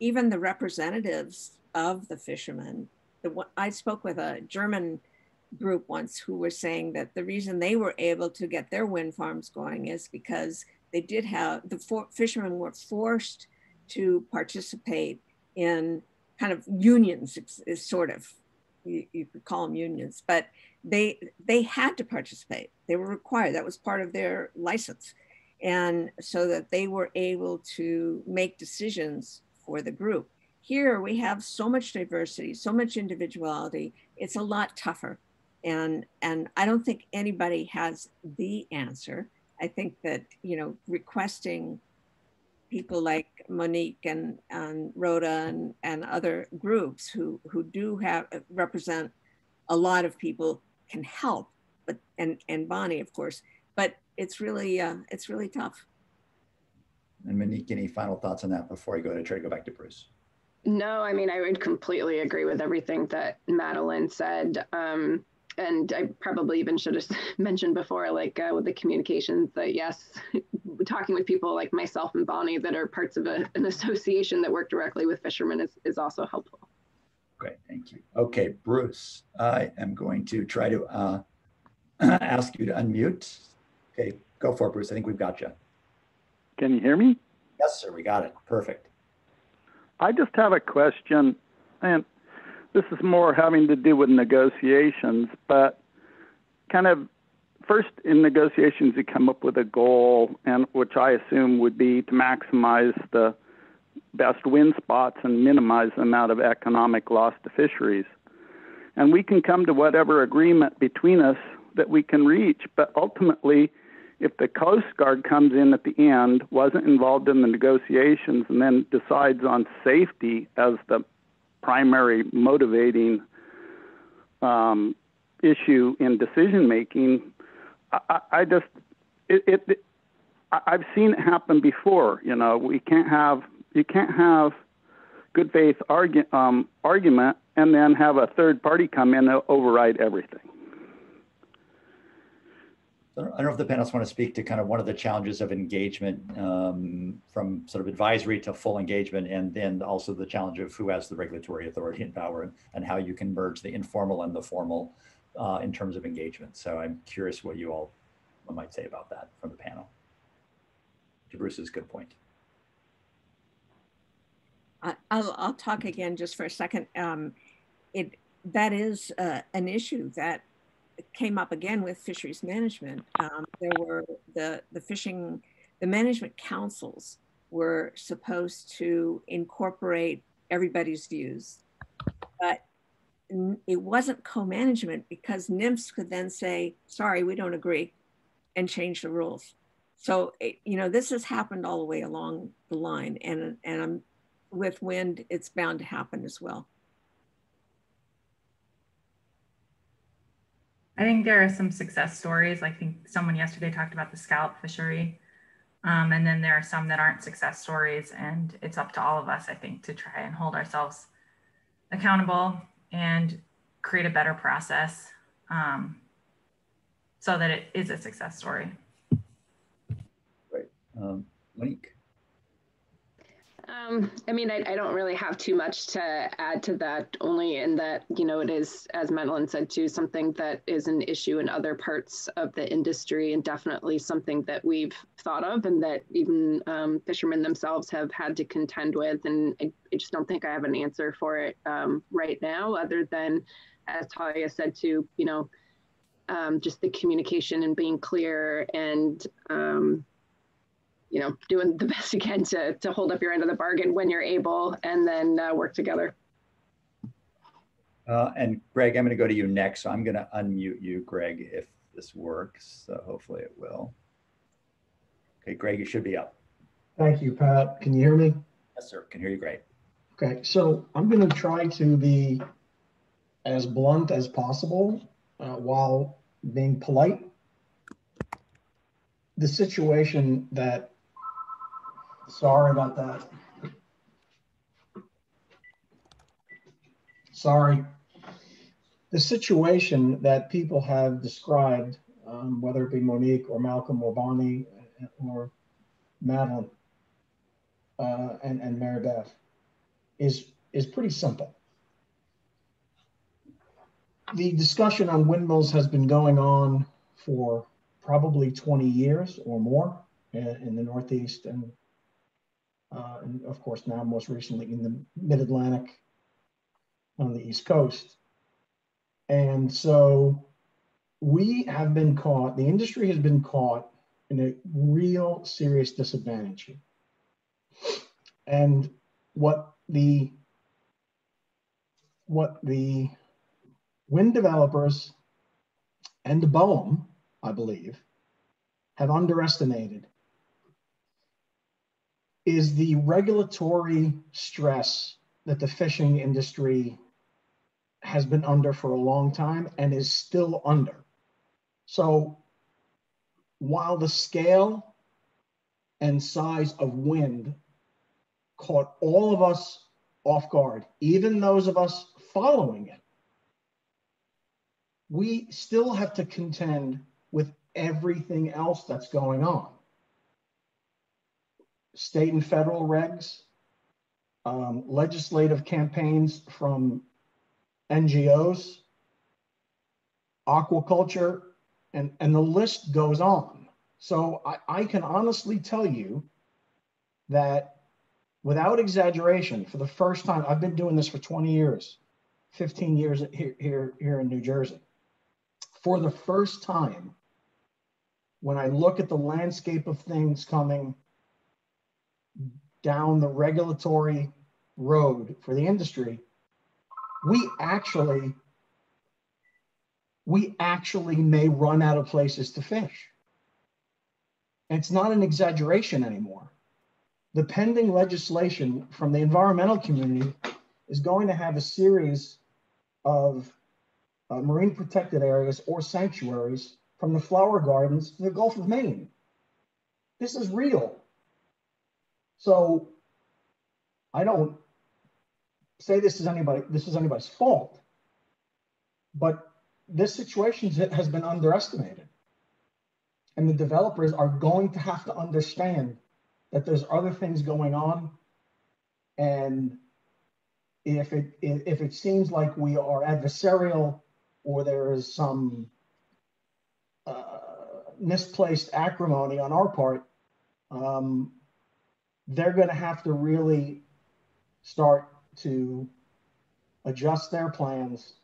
even the representatives of the fishermen, I spoke with a German group once who were saying that the reason they were able to get their wind farms going is because they did have, fishermen were forced to participate in kind of unions, is sort of, you could call them unions, but they had to participate. They were required, that was part of their license. And so that they were able to make decisions for the group. Here we have so much diversity, so much individuality, it's a lot tougher. And I don't think anybody has the answer. I think that, requesting people like Monique and Rhoda and other groups who do represent a lot of people can help, but and Bonnie, of course, but it's really tough. And Monique, any final thoughts on that before I try to go back to Bruce? No, I mean, I would completely agree with everything that Madeline said. And I probably even should have mentioned before, like with the communications, that yes, talking with people like myself and Bonnie that are parts of an association that work directly with fishermen is also helpful. Great, thank you. Okay, Bruce, I am going to try to ask you to unmute. Okay, go for it, Bruce. I think we've got you. Can you hear me? Yes, sir, we got it. Perfect. I just have a question, and this is more having to do with negotiations, but kind of first in negotiations, you come up with a goal, and which I assume would be to maximize the best wind spots and minimize the amount of economic loss to fisheries. And we can come to whatever agreement between us that we can reach, but ultimately, if the Coast Guard comes in at the end, wasn't involved in the negotiations, and then decides on safety as the primary motivating issue in decision making, I've seen it happen before. You can't have good faith argument and then have a third party come in and override everything. I don't know if the panelists want to speak to kind of one of the challenges of engagement from sort of advisory to full engagement, and then also the challenge of who has the regulatory authority and power, and how you can merge the informal and the formal in terms of engagement. So I'm curious what you all might say about that from the panel. To Bruce's good point. I'll talk again just for a second. That is an issue that came up again with fisheries management. There were the management councils were supposed to incorporate everybody's views, but it wasn't co-management because NIMS could then say, sorry, we don't agree, and change the rules. So, this has happened all the way along the line, and with wind, it's bound to happen as well. I think there are some success stories. I think someone yesterday talked about the scallop fishery. And then there are some that aren't success stories, and it's up to all of us, I think, to try and hold ourselves accountable and create a better process so that it is a success story. Great. Monique? I mean, I don't really have too much to add to that, only in that, it is, as Madeline said too, something that is an issue in other parts of the industry, and definitely something that we've thought of and that even fishermen themselves have had to contend with. And I just don't think I have an answer for it right now, other than, as Talia said too, just the communication and being clear and doing the best you can to hold up your end of the bargain when you're able, and then work together. And Greg, I'm going to go to you next. So I'm going to unmute you, Greg, if this works. So hopefully it will. Okay, Greg, you should be up. Thank you, Pat. Can you hear me? Yes, sir. Can hear you great. Okay, so I'm going to try to be as blunt as possible while being polite. The situation that, sorry about that. Sorry. The situation that people have described, whether it be Monique or Malcolm or Bonnie or Madeline and Mary Beth, is pretty simple. The discussion on windmills has been going on for probably 20 years or more in the Northeast and of course now most recently in the Mid-Atlantic on the East Coast. And so we have been caught, the industry has been caught in a real serious disadvantage. And what the wind developers and the BOEM, I believe, have underestimated is the regulatory stress that the fishing industry has been under for a long time and is still under. So while the scale and size of wind caught all of us off guard, even those of us following it, we still have to contend with everything else that's going on. State and federal regs, legislative campaigns from NGOs, aquaculture, and the list goes on. So I can honestly tell you that without exaggeration, for the first time, I've been doing this for 20 years, 15 years here in New Jersey. For the first time, when I look at the landscape of things coming down the regulatory road for the industry, we actually may run out of places to fish. And it's not an exaggeration anymore. The pending legislation from the environmental community is going to have a series of marine protected areas or sanctuaries from the flower gardens to the Gulf of Maine. This is real. So I don't say this is anybody's fault, but this situation has been underestimated. And the developers are going to have to understand that there's other things going on. And if it seems like we are adversarial or there is some misplaced acrimony on our part, they're going to have to really start to adjust their plans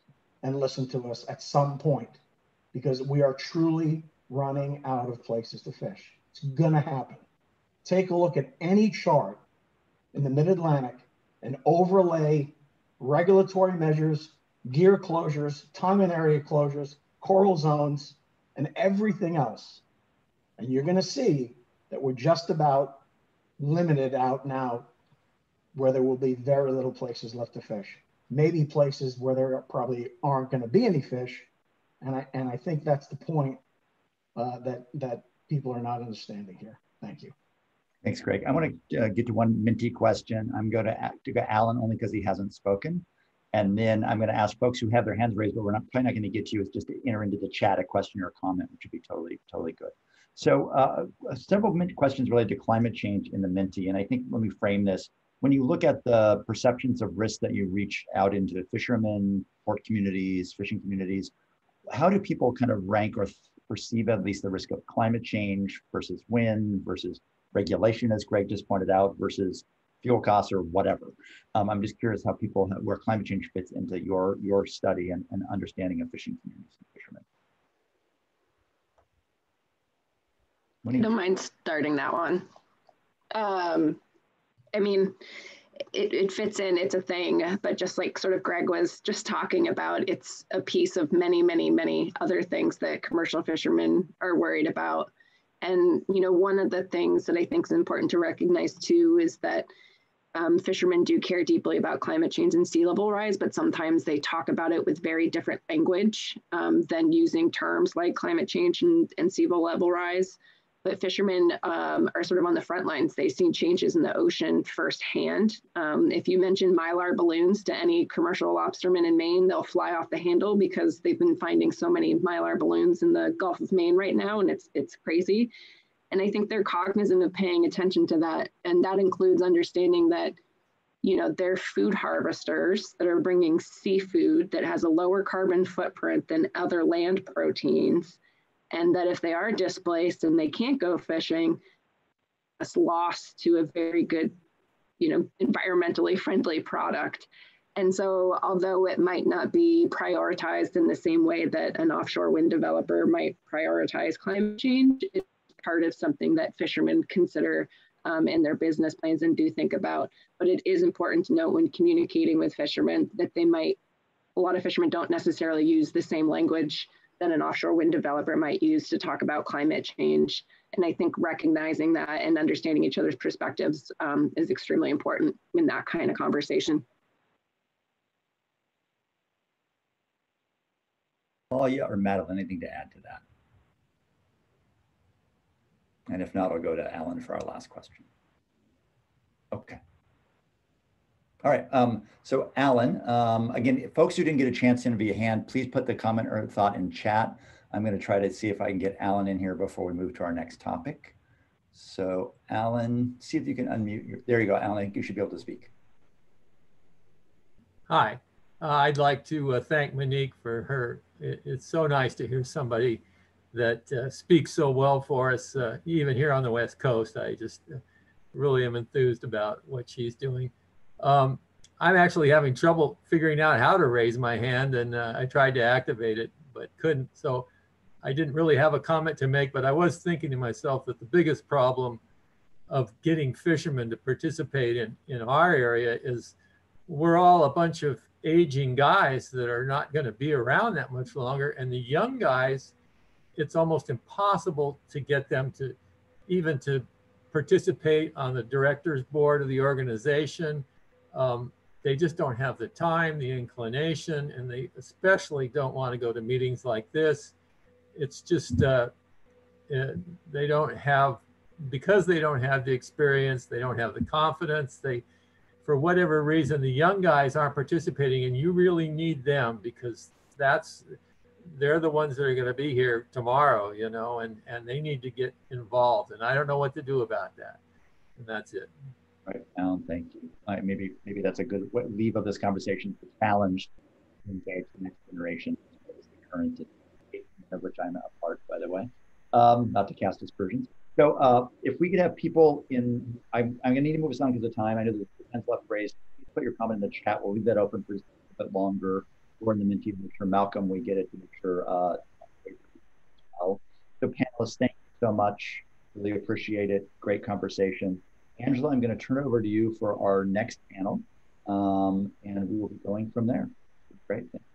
and listen to us at some point. because we are truly running out of places to fish. It's gonna happen. Take a look at any chart in the mid-Atlantic and overlay regulatory measures, gear closures, time and area closures, coral zones, and everything else. And you're gonna see that we're just about limited out now where there will be very little places left to fish. Maybe places where there probably aren't gonna be any fish. And I think that's the point that people are not understanding here. Thank you. Thanks, Greg. I want to get to one Minty question. I'm going to go Alan only because he hasn't spoken. And then I'm going to ask folks who have their hands raised, but we're probably not going to get to you, is just to enter into the chat a question or a comment, which would be totally good. So several Minty questions related to climate change in the Minty. And I think when we frame this, when you look at the perceptions of risk that you reach out into fishermen, port communities, fishing communities, how do people kind of rank or perceive at least the risk of climate change versus wind versus regulation, as Greg just pointed out, versus fuel costs or whatever? I'm just curious how people, where climate change fits into your study and understanding of fishing communities and fishermen. Don't mind starting that one. I mean, it fits in, it's a thing, but just like sort of Greg was just talking about, it's a piece of many, many, many other things that commercial fishermen are worried about. And, you know, one of the things that I think is important to recognize too is that fishermen do care deeply about climate change and sea level rise, but sometimes they talk about it with very different language than using terms like climate change and sea level rise. But fishermen are sort of on the front lines. They've seen changes in the ocean firsthand. If you mention Mylar balloons to any commercial lobsterman in Maine, they'll fly off the handle because they've been finding so many Mylar balloons in the Gulf of Maine right now, and it's crazy. And I think they're cognizant of paying attention to that. And that includes understanding that, you know, they're food harvesters that are bringing seafood that has a lower carbon footprint than other land proteins. And that if they are displaced and they can't go fishing, it's lost to a very good, you know, environmentally friendly product. And so although it might not be prioritized in the same way that an offshore wind developer might prioritize climate change, it's part of something that fishermen consider in their business plans and do think about. But it is important to note when communicating with fishermen that a lot of fishermen don't necessarily use the same language that an offshore wind developer might use to talk about climate change. And I think recognizing that and understanding each other's perspectives is extremely important in that kind of conversation. Paula or Madeline, anything to add to that? And if not, I'll go to Alan for our last question. Okay. All right, so Alan, again, folks who didn't get a chance to interview a hand, please put the comment or thought in chat. I'm gonna try to see if I can get Alan in here before we move to our next topic. So Alan, see if you can unmute. There you go, Alan, I think you should be able to speak. Hi, I'd like to thank Monique for her. It's so nice to hear somebody that speaks so well for us, even here on the West Coast. I just really am enthused about what she's doing. I'm actually having trouble figuring out how to raise my hand, and I tried to activate it, but couldn't. So I didn't really have a comment to make, but I was thinking to myself that the biggest problem of getting fishermen to participate in our area is we're all a bunch of aging guys that are not going to be around that much longer. And the young guys, it's almost impossible to get them to even to participate on the director's board of the organization. They just don't have the time, the inclination, and they especially don't want to go to meetings like this. It's just, they don't have, because they don't have the experience, they don't have the confidence, for whatever reason, the young guys aren't participating, and you really need them because they're the ones that are going to be here tomorrow, you know, and they need to get involved. And I don't know what to do about that. And that's it. Right, Alan, thank you. Maybe that's a good leave of this conversation to challenge to engage the next generation, as the current, of which I'm a part, by the way, not to cast aspersions. So if we could have people in, I'm going to need to move us on because of time. I know there's hands left raised. Put your comment in the chat. We'll leave that open for a bit longer. Or in the Minty, make sure Malcolm, we get it to make sure So panelists, thank you so much. Really appreciate it. Great conversation. Angela, I'm going to turn it over to you for our next panel, and we will be going from there. Great. Thanks.